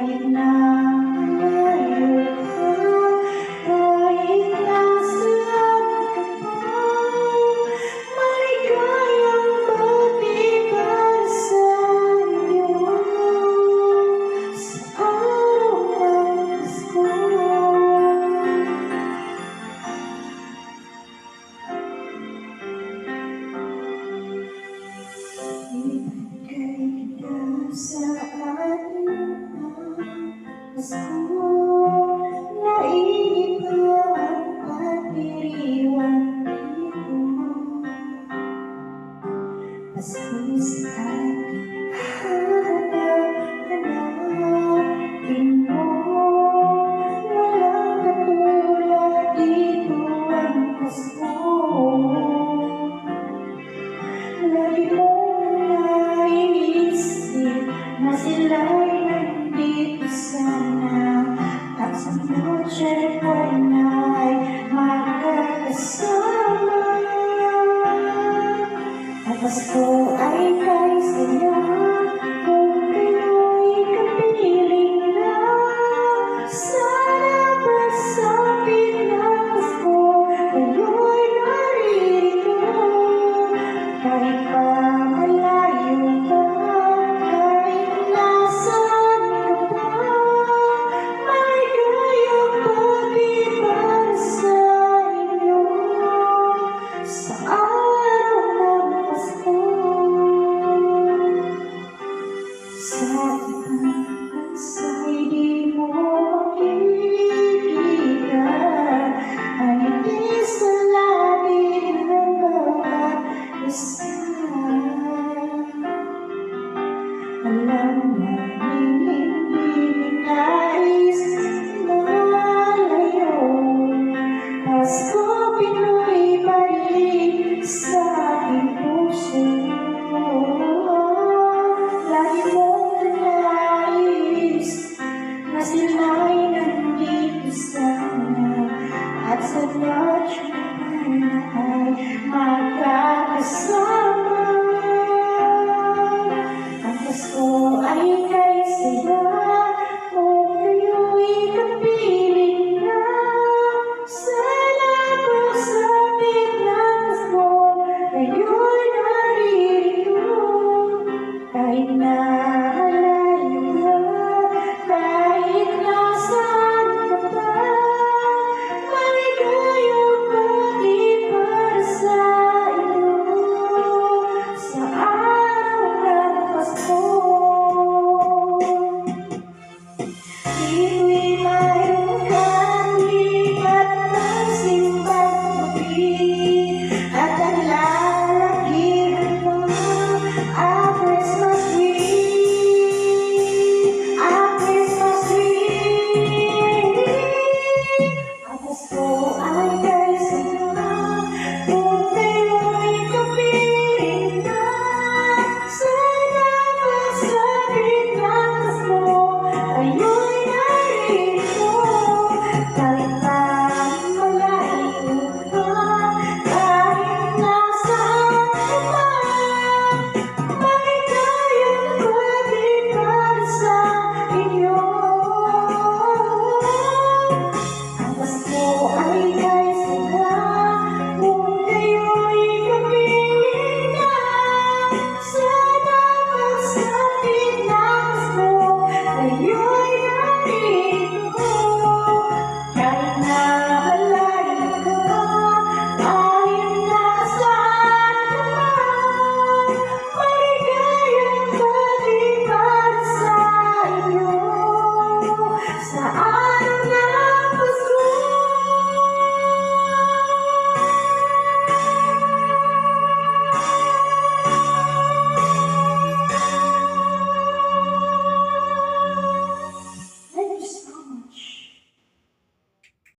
Kahit na malayo ka, kahit nasaan ka pa, maligayang magtibay sa iyo sa araw ng Pasko. Ibigay na sa atin ang Pasko, nainip ka ang pagdiriwang dito mo. Pasko sa ating hanap-hanapin mo. Walang katulad dito ang Pasko. Lagi mong naiisip na sila'y nandito sana, at sa Noche Buena'y magkakasama. Ang Pasko ay kay saya kung kayo'y kapiling na. Sana pagsapit ng Pasko, kayo'y naririto. Kahit pa malayo ka, kahit nasaan ka pa, maligayang pagtibay sa inyo sa araw ng Pasko. Sa ibang bansa'y di mo makikita ang ngiti sa labi ng bawat isa. Alam namin hindi nais malayo. Pasko Pinoy pa rin sa ating puso. Lagi mong nais na sila'y nandito sana, at sa Noche Buena ay magkakasama. Ang Pasko ay kay saya kung kayo'y kapiling na. Sana pagsapit ng Pasko, kayo'y naririto. Kahit na